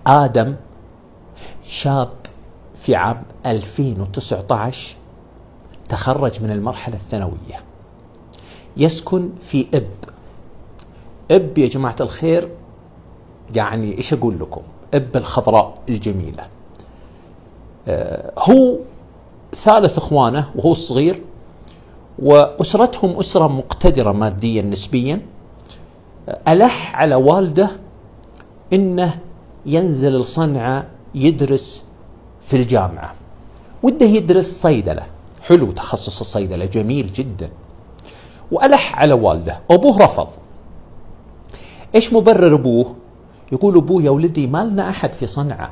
آدم شاب في عام 2019 تخرج من المرحلة الثانوية، يسكن في إب يا جماعة الخير، يعني إيش أقول لكم، إب الخضراء الجميلة. هو ثالث إخوانه وهو الصغير، وأسرتهم أسرة مقتدرة ماديا نسبيا. ألح على والده إنه ينزل لصنعاء يدرس في الجامعة، وده يدرس صيدلة. حلو تخصص الصيدلة، جميل جدا. وألح على والده، أبوه رفض. إيش مبرر أبوه؟ يقول أبوه يا ولدي ما لنا أحد في صنعاء،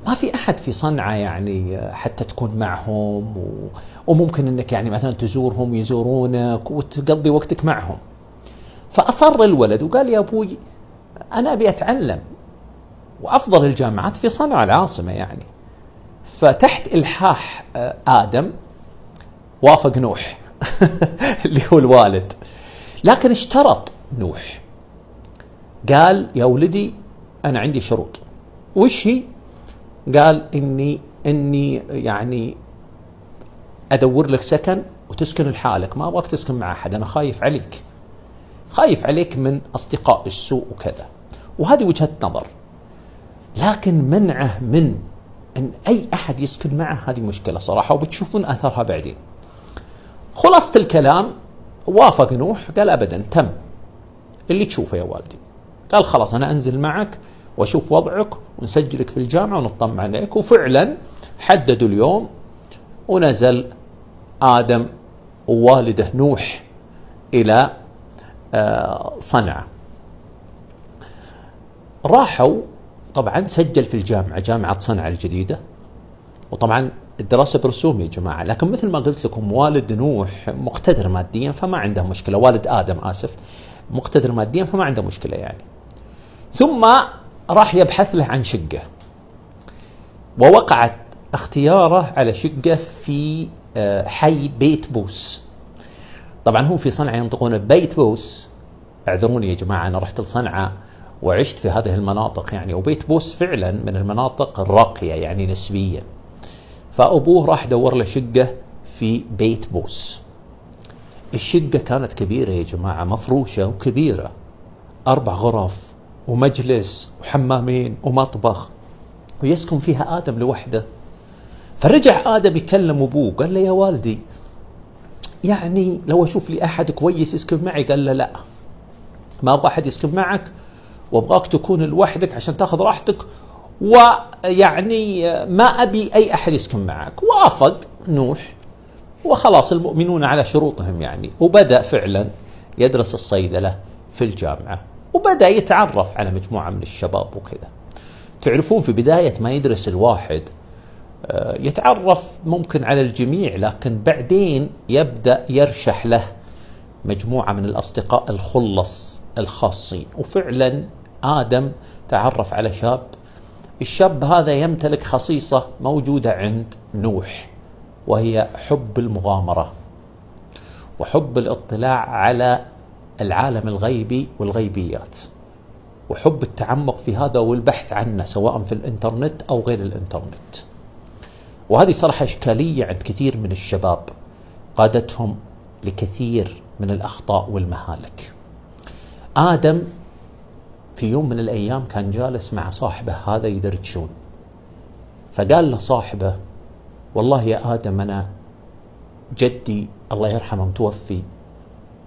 ما في أحد في صنعاء يعني حتى تكون معهم وممكن أنك يعني مثلا تزورهم يزورونك وتقضي وقتك معهم. فأصر الولد وقال يا أبوي أنا أبي أتعلم، وأفضل الجامعات في صنعاء العاصمة يعني. فتحت إلحاح آدم وافق نوح اللي هو الوالد، لكن اشترط نوح، قال يا ولدي أنا عندي شروط. وش هي؟ قال إني يعني أدور لك سكن وتسكن لحالك، ما أبغاك تسكن مع أحد، أنا خايف عليك من أصدقاء السوء وكذا. وهذه وجهة نظر، لكن منعه من أن أي أحد يسكن معه هذه مشكلة صراحة، وبتشوفون أثرها بعدين. خلاصة الكلام وافق نوح، قال أبدا تم اللي تشوفه يا والدي. قال خلاص أنا أنزل معك وأشوف وضعك ونسجلك في الجامعة ونطمع عليك. وفعلا حددوا اليوم ونزل آدم ووالده نوح إلى صنعاء. راحوا طبعا سجل في الجامعة، جامعة صنعاء الجديدة، وطبعا الدراسة برسوم يا جماعة. لكن مثل ما قلت لكم والد نوح مقتدر ماديا فما عنده مشكلة، والد آدم آسف مقتدر ماديا فما عنده مشكلة يعني. ثم راح يبحث له عن شقة، ووقعت اختياره على شقة في حي بيت بوس. طبعا هم في صنعاء ينطقون بيت بوس، اعذروني يا جماعة أنا رحت لصنعاء وعشت في هذه المناطق يعني، وبيت بوس فعلا من المناطق الراقية يعني نسبيا. فأبوه راح دور له شقة في بيت بوس. الشقة كانت كبيرة يا جماعة، مفروشة وكبيرة، 4 غرف ومجلس وحمامين ومطبخ، ويسكن فيها آدم لوحده. فرجع آدم يكلم أبوه، قال له يا والدي يعني لو أشوف لي أحد كويس يسكن معي. قال له لا، ما أبغى أحد يسكن معك، وأبغاك تكون لوحدك عشان تاخذ راحتك، ويعني ما أبي أي أحد يسكن معك. وافق نوح، وخلاص المؤمنون على شروطهم يعني. وبدأ فعلا يدرس الصيدلة في الجامعة، وبدأ يتعرف على مجموعة من الشباب وكذا. تعرفون في بداية ما يدرس الواحد يتعرف ممكن على الجميع، لكن بعدين يبدأ يرشح له مجموعة من الأصدقاء الخلص الخاصين. وفعلا آدم تعرف على شاب، الشاب هذا يمتلك خصيصة موجودة عند نوح، وهي حب المغامرة وحب الاطلاع على العالم الغيبي والغيبيات، وحب التعمق في هذا والبحث عنه سواء في الإنترنت أو غير الإنترنت. وهذه صراحة إشكالية عند كثير من الشباب، قادتهم لكثير من الأخطاء والمهالك. آدم في يوم من الأيام كان جالس مع صاحبه هذا يدردشون، فقال له صاحبه والله يا آدم أنا جدي الله يرحمه متوفي،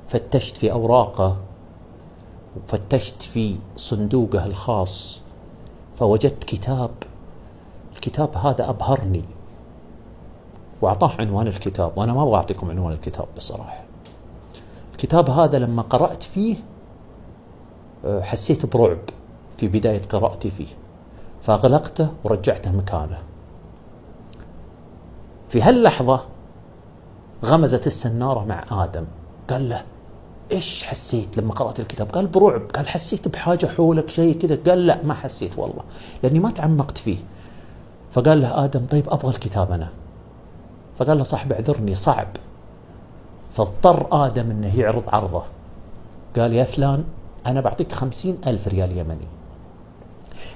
فتشت في أوراقه وفتشت في صندوقه الخاص فوجدت كتاب، الكتاب هذا أبهرني. وأعطاه عنوان الكتاب، وأنا ما أبغى أعطيكم عنوان الكتاب بصراحة. الكتاب هذا لما قرأت فيه حسيت برعب في بداية قراءتي فيه، فأغلقته ورجعته مكانه. في هاللحظة غمزت السنارة مع آدم، قال له إيش حسيت لما قرأت الكتاب؟ قال برعب. قال حسيت بحاجة حولك شيء كذا؟ قال لا ما حسيت والله لأني ما تعمقت فيه. فقال له آدم طيب أبغى الكتاب أنا. فقال له صاحب اعذرني صعب. فاضطر آدم أنه يعرض عرضه، قال يا فلان أنا بعطيك 50,000 ريال يمني.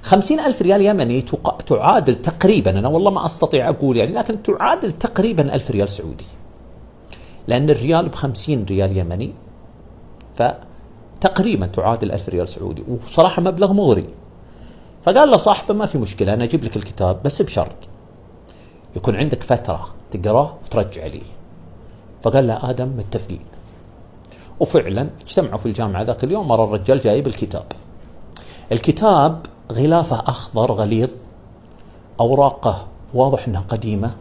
50,000 ريال يمني تعادل تقريبا، أنا والله ما أستطيع أقول يعني، لكن تعادل تقريبا 1000 ريال سعودي، لأن الريال ب50 ريال يمني، فتقريبا تعادل 1000 ريال سعودي، وصراحة مبلغ مغري. فقال له صاحبه ما في مشكلة، أنا أجيب لك الكتاب بس بشرط يكون عندك فترة تقراه وترجع لي. فقال له آدم متفقين. وفعلا اجتمعوا في الجامعة ذاك اليوم، مر الرجال جايب الكتاب غلافه أخضر غليظ، أوراقه واضح أنها قديمة.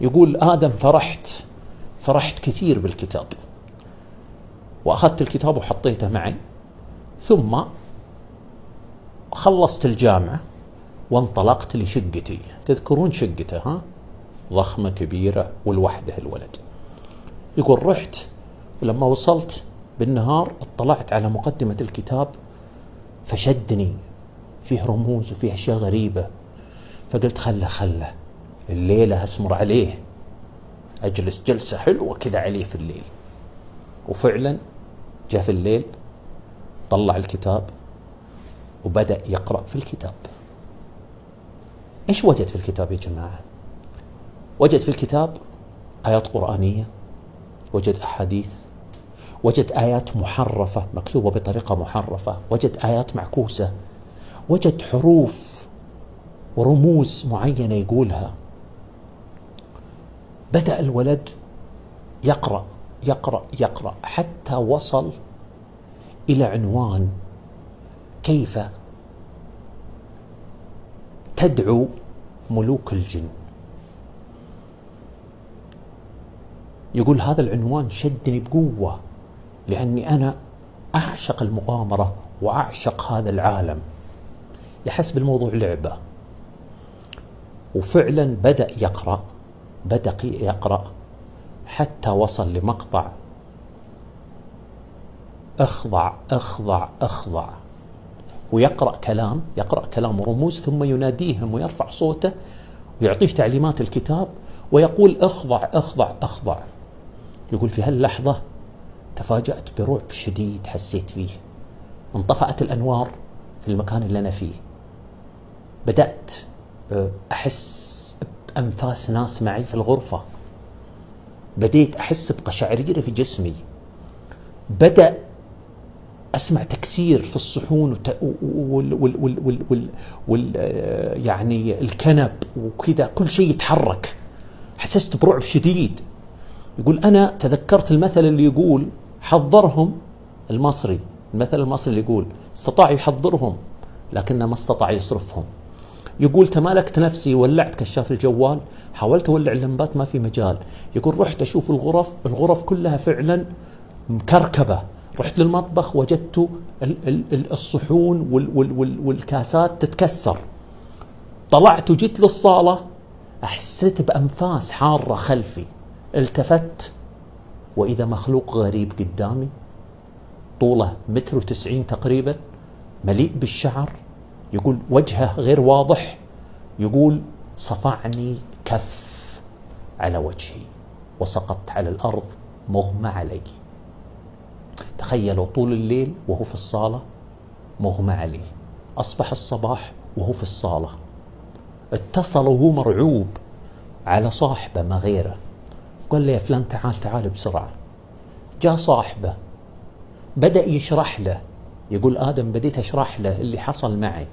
يقول آدم فرحت كثير بالكتاب، وأخذت الكتاب وحطيته معي، ثم خلصت الجامعة وانطلقت لشقتي. تذكرون شقته؟ ها، ضخمة كبيرة والوحده الولد. يقول رحت، ولما وصلت بالنهار اطلعت على مقدمة الكتاب فشدني، فيه رموز وفيه أشياء غريبة. فقلت خله الليلة أسمر عليه، أجلس جلسة حلوة كذا عليه في الليل. وفعلا جاء في الليل طلع الكتاب وبدأ يقرأ في الكتاب. إيش وجد في الكتاب يا جماعة؟ وجد في الكتاب آيات قرآنية، وجد أحاديث، وجد آيات محرفة مكتوبة بطريقة محرفة، وجد آيات معكوسة، وجد حروف ورموز معينة يقولها. بدأ الولد يقرأ يقرأ يقرأ حتى وصل إلى عنوان: كيف تدعو ملوك الجن. يقول هذا العنوان شدني بقوة، لأني أنا أعشق المغامرة وأعشق هذا العالم. يحس بالموضوع لعبة. وفعلا بدأ يقرأ حتى وصل لمقطع: اخضع اخضع اخضع. ويقرأ كلام ورموز، ثم يناديهم ويرفع صوته ويعطيه تعليمات الكتاب ويقول اخضع اخضع اخضع. يقول في هاللحظة تفاجأت برعب شديد حسيت فيه. انطفأت الأنوار في المكان اللي أنا فيه، بدأت أحس بأنفاس ناس معي في الغرفة، بديت أحس بقشعريرة في جسمي، بدأ أسمع تكسير في الصحون يعني الكنب وكذا، كل شيء يتحرك. حسست برعب شديد. يقول أنا تذكرت المثل اللي يقول حضرهم، المثل المصري اللي يقول استطاع يحضرهم لكن ما استطاع يصرفهم. يقول تمالكت نفسي، ولعت كشاف الجوال، حاولت أولع اللمبات ما في مجال. يقول رحت أشوف الغرف كلها فعلا مكركبة. رحت للمطبخ وجدت الصحون والكاسات تتكسر. طلعت وجيت للصالة، أحسيت بأنفاس حارة خلفي. التفت وإذا مخلوق غريب قدامي، طوله 1.90 متر تقريبا، مليء بالشعر. يقول وجهه غير واضح. يقول صفعني كف على وجهي وسقطت على الأرض مغمى علي. تخيلوا طول الليل وهو في الصالة مغمى عليه. أصبح الصباح وهو في الصالة. اتصل وهو مرعوب على صاحبه ما غيره، قال لي يا فلان تعال بسرعة. جاء صاحبه بدأ يشرح له. يقول آدم بديت أشرح له اللي حصل معي.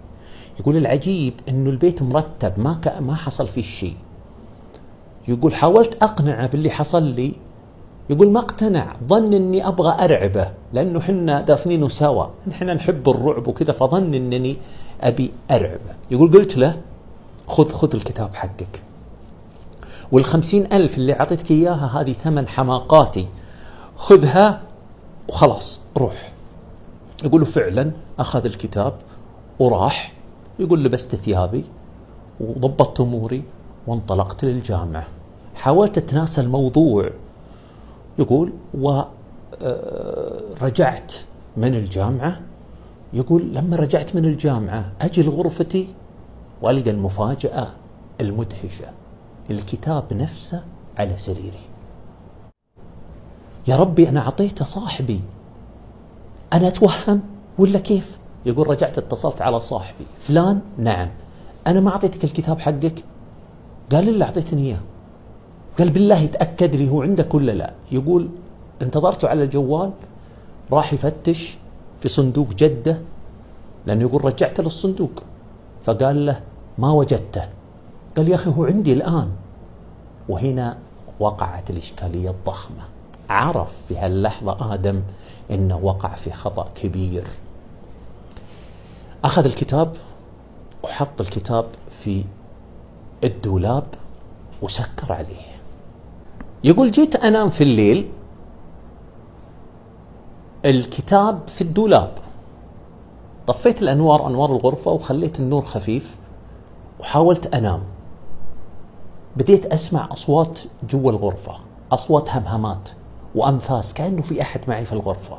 يقول العجيب إنه البيت مرتب، ما حصل فيه شيء. يقول حاولت أقنعه باللي حصل لي، يقول ما اقتنع، ظن إني أبغى أرعبه لأنه حنا دافنينه سوا، حنا نحب الرعب وكذا، فظن إنني أبي أرعبه. يقول قلت له خذ الكتاب حقك، وال50,000 اللي أعطيتك إياها هذه ثمن حماقاتي، خذها وخلاص روح. يقول فعلا أخذ الكتاب وراح. يقول لبست ثيابي وضبطت أموري وانطلقت للجامعة. حاولت أتناسى الموضوع. يقول ورجعت من الجامعة. يقول لما رجعت من الجامعة أجي لغرفتي وألقى المفاجأة المدهشة، الكتاب نفسه على سريري. يا ربي أنا أعطيته صاحبي، أنا أتوهم ولا كيف؟ يقول رجعت اتصلت على صاحبي فلان، نعم أنا ما أعطيتك الكتاب حقك؟ قال لي أعطيتني إياه. قال بالله تأكد لي هو عندك ولا لا؟ يقول انتظرته على الجوال، راح يفتش في صندوق جدة، لأنه يقول رجعته للصندوق، فقال له ما وجدته. قال يا أخي هو عندي الآن. وهنا وقعت الإشكالية الضخمة. عرف في هاللحظة آدم إنه وقع في خطأ كبير. أخذ الكتاب وحط الكتاب في الدولاب وسكر عليه. يقول جيت أنام في الليل، الكتاب في الدولاب، طفيت الأنوار، أنوار الغرفة، وخليت النور خفيف وحاولت أنام. بديت أسمع أصوات جوا الغرفة، أصوات همهمات وأنفاس، كأنه في أحد معي في الغرفة.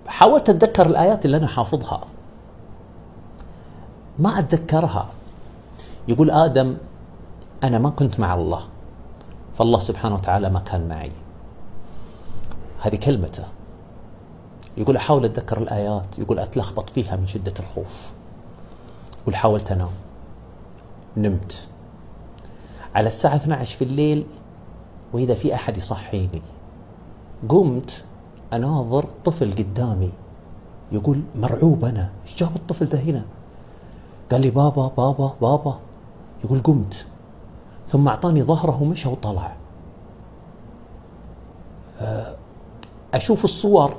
حاولت أتذكر الآيات اللي أنا حافظها، ما أتذكرها. يقول آدم أنا ما كنت مع الله، فالله سبحانه وتعالى ما كان معي. هذه كلمته. يقول أحاول أتذكر الآيات، يقول أتلخبط فيها من شدة الخوف. يقول حاولت أنام، نمت على الساعة 12 في الليل، وإذا في أحد يصحيني. قمت أناظر طفل قدامي، يقول مرعوب أنا، إيش جاب الطفل ده هنا؟ قال لي بابا بابا بابا. يقول قمت، ثم أعطاني ظهره ومشى وطلع. أشوف الصور،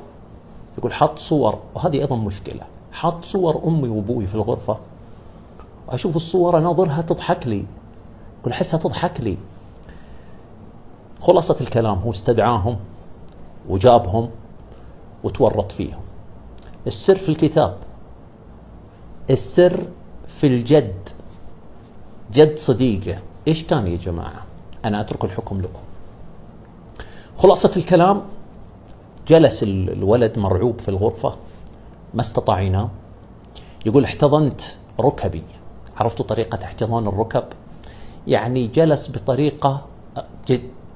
يقول حط صور، وهذه أيضا مشكلة، حط صور أمي وأبوي في الغرفة، وأشوف الصور أناظرها تضحك لي، يقول أحسها تضحك لي. خلاصة الكلام هو استدعاهم وجابهم وتورط فيهم. السر في الكتاب، السر في الجد، جد صديقه. إيش كان يا جماعة؟ أنا أترك الحكم لكم. خلاصة الكلام، جلس الولد مرعوب في الغرفة، ما استطاع ينام. يقول احتضنت ركبي. عرفتوا طريقة احتضان الركب؟ يعني جلس بطريقة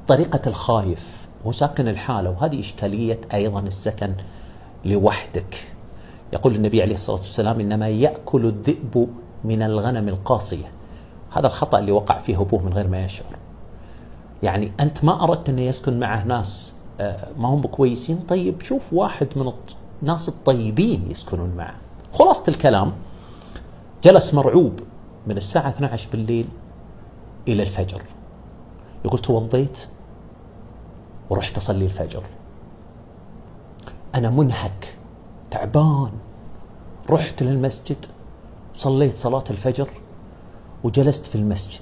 طريقة الخايف، هو ساكن الحالة. وهذه إشكالية أيضا السكن لوحدك. يقول النبي عليه الصلاة والسلام إنما يأكل الذئب من الغنم القاصية. هذا الخطأ اللي وقع فيه أبوه من غير ما يشعر. يعني أنت ما أردت أن يسكن معه ناس ما هم كويسين، طيب شوف واحد من الناس الطيبين يسكنون معه. خلاصة الكلام، جلس مرعوب من الساعة 12 بالليل إلى الفجر. يقول توضيت ورحت أصلي الفجر، أنا منهك تعبان. رحت للمسجد، صليت صلاة الفجر وجلست في المسجد،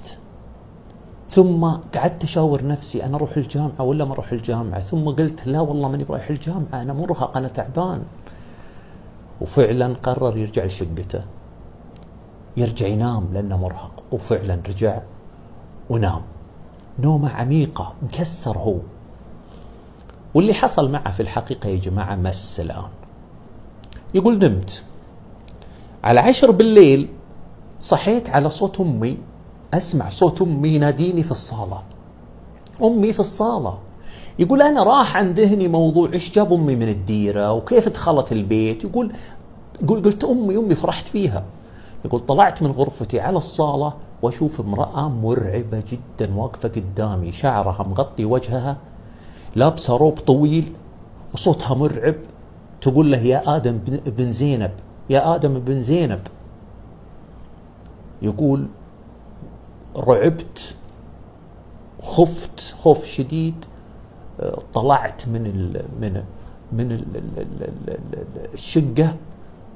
ثم قعدت أشاور نفسي أنا أروح الجامعة ولا ما أروح الجامعة. ثم قلت لا والله ماني رايح الجامعة، أنا مرهق، أنا تعبان. وفعلا قرر يرجع لشقته، يرجع ينام لأنه مرهق. وفعلا رجع ونام نومة عميقة، مكسر هو. واللي حصل معه في الحقيقة يا جماعة مس الآن. يقول نمت على 10 بالليل، صحيت على صوت أمي، أسمع صوت أمي يناديني في الصالة، أمي في الصالة. يقول أنا راح عن ذهني موضوع إيش جاب أمي من الديرة وكيف دخلت البيت. يقول قلت أمي فرحت فيها. يقول طلعت من غرفتي على الصالة وأشوف امرأة مرعبة جدا واقفة قدامي، شعرها مغطي وجهها، لابسة روب طويل، وصوتها مرعب، تقول له يا آدم بن زينب، يا آدم بن زينب. يقول رعبت، خفت خوف شديد، طلعت من الشقة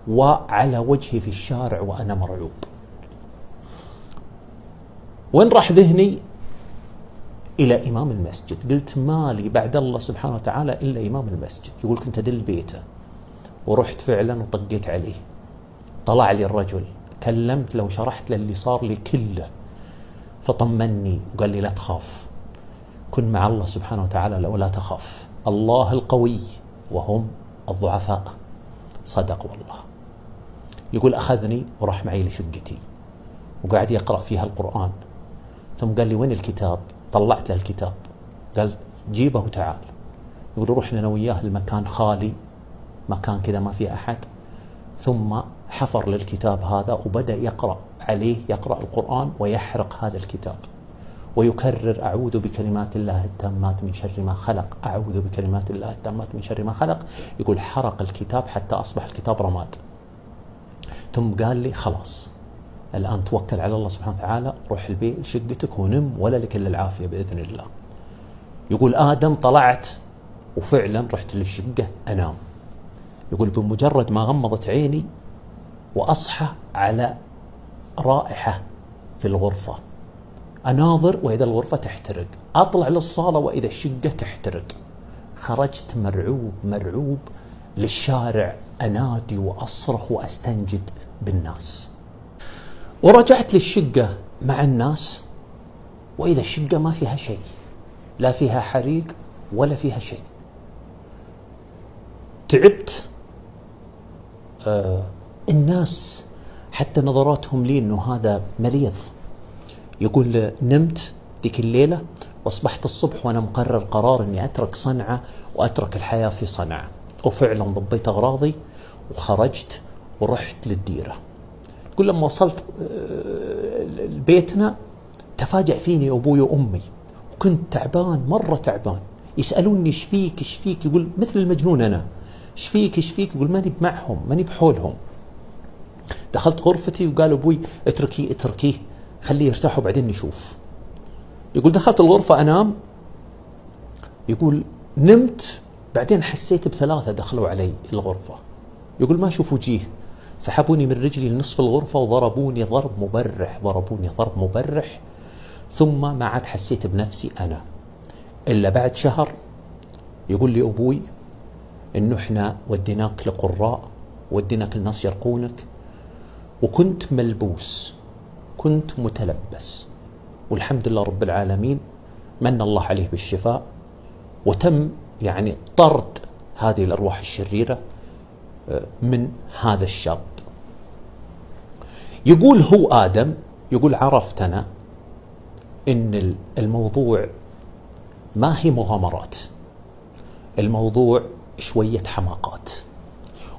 وعلى وجهي في الشارع وأنا مرعوب. وين راح ذهني؟ إلى إمام المسجد. قلت مالي بعد الله سبحانه وتعالى إلا إمام المسجد. يقول كنت أدل بيته ورحت فعلا وطقيت عليه. طلع لي الرجل، كلمت له وشرحت له اللي صار لي كله، فطمني وقال لي لا تخاف، كن مع الله سبحانه وتعالى لو لا تخاف، الله القوي وهم الضعفاء. صدق والله. يقول أخذني وراح معي لشقتي وقاعد يقرأ فيها القرآن، ثم قال لي وين الكتاب؟ طلعت له الكتاب، قال جيبه وتعال. يقول رحنا أنا وياه المكان خالي مكان كذا ما في أحد. ثم حفر للكتاب هذا وبدأ يقرأ عليه، يقرأ القرآن ويحرق هذا الكتاب ويكرر: أعوذ بكلمات الله التامات من شر ما خلق، أعوذ بكلمات الله التامات من شر ما خلق. يقول حرق الكتاب حتى أصبح الكتاب رماد. ثم قال لي: خلاص الآن توكل على الله سبحانه وتعالى، روح البيت شقتك ونم ولا لك إلا العافية بإذن الله. يقول آدم طلعت وفعلا رحت للشقة أنام. يقول بمجرد ما غمضت عيني وأصحى على رائحة في الغرفة، أناظر وإذا الغرفة تحترق، أطلع للصالة وإذا الشقة تحترق. خرجت مرعوب مرعوب للشارع أنادي وأصرخ وأستنجد بالناس. ورجعت للشقة مع الناس وإذا الشقة ما فيها شيء، لا فيها حريق ولا فيها شيء. تعبت. الناس حتى نظراتهم لي أنه هذا مريض. يقول نمت ذيك الليلة وأصبحت الصبح وأنا مقرر قرار أني أترك صنعاء وأترك الحياة في صنعاء. وفعلا ضبيت أغراضي وخرجت ورحت للديرة. يقول لما وصلت بيتنا تفاجأ فيني أبوي وأمي، وكنت تعبان مرة تعبان. يسألوني ايش فيك ايش فيك؟ يقول مثل المجنون أنا، ايش فيك ايش فيك؟ يقول ماني معهم ماني بحولهم. دخلت غرفتي وقال أبوي اتركيه اتركيه خليه يرتاح وبعدين نشوف. يقول دخلت الغرفة أنام. يقول نمت بعدين حسيت بثلاثة دخلوا علي الغرفة. يقول ما أشوف وجيه، سحبوني من رجلي لنصف الغرفة وضربوني ضرب مبرح، ضربوني ضرب مبرح. ثم ما عاد حسيت بنفسي أنا إلا بعد شهر. يقول لي أبوي إنه إحنا وديناك لقراء، وديناك الناس يرقونك، وكنت ملبوس كنت متلبس، والحمد لله رب العالمين من الله عليه بالشفاء، وتم يعني طرد هذه الأرواح الشريرة من هذا الشاب. يقول هو آدم، يقول عرفت أنا إن الموضوع ما هي مغامرات، الموضوع شوية حماقات.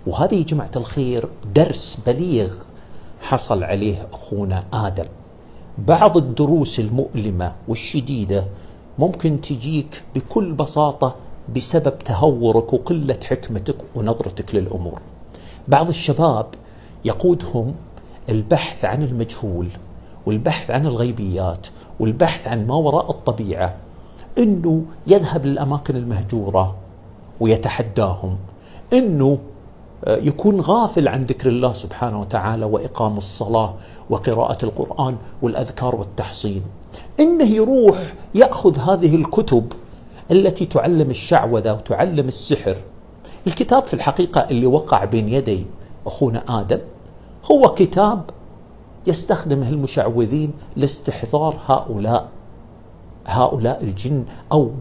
وهذه يا جماعة الخير درس بليغ حصل عليه أخونا آدم. بعض الدروس المؤلمة والشديدة ممكن تجيك بكل بساطة بسبب تهورك وقلة حكمتك ونظرتك للأمور. بعض الشباب يقودهم البحث عن المجهول والبحث عن الغيبيات والبحث عن ما وراء الطبيعة، إنه يذهب للأماكن المهجورة ويتحداهم، إنه يكون غافل عن ذكر الله سبحانه وتعالى وإقام الصلاة وقراءة القرآن والأذكار والتحصين، إنه يروح يأخذ هذه الكتب التي تعلم الشعوذة وتعلم السحر. الكتاب في الحقيقة اللي وقع بين يدي أخونا آدم هو كتاب يستخدمه المشعوذين لاستحضار هؤلاء الجن أو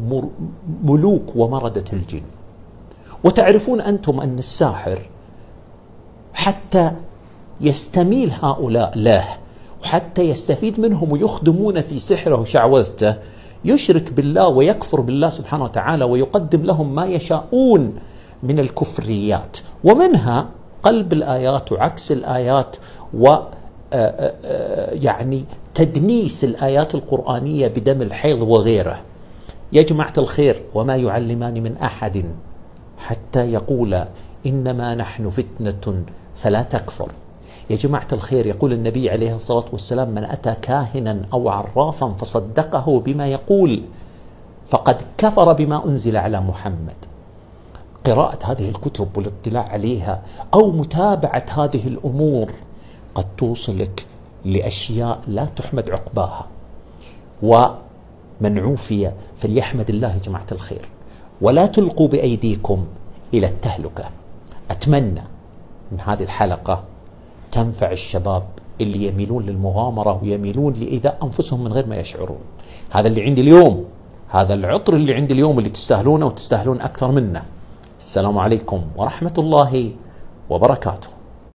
ملوك ومردة الجن. وتعرفون أنتم أن الساحر حتى يستميل هؤلاء له وحتى يستفيد منهم ويخدمون في سحره وشعوذته يشرك بالله ويكفر بالله سبحانه وتعالى ويقدم لهم ما يشاءون من الكفريات، ومنها قلب الآيات وعكس الآيات يعني تدنيس الآيات القرآنية بدم الحيض وغيره. يا جماعة الخير، وما يعلمان من أحد حتى يقولا إنما نحن فتنة فلا تكفر. يا جماعة الخير، يقول النبي عليه الصلاة والسلام: من أتى كاهنا أو عرافا فصدقه بما يقول فقد كفر بما أنزل على محمد. قراءة هذه الكتب والاطلاع عليها أو متابعة هذه الأمور قد توصلك لأشياء لا تحمد عقباها. ومن عوفي فليحمد الله يا جماعة الخير، ولا تلقوا بأيديكم إلى التهلكة. أتمنى أن هذه الحلقة تنفع الشباب اللي يميلون للمغامرة ويميلون لإيذاء أنفسهم من غير ما يشعرون. هذا اللي عندي اليوم، هذا العطر اللي عندي اليوم اللي تستاهلونه وتستاهلون أكثر منه. السلام عليكم ورحمة الله وبركاته.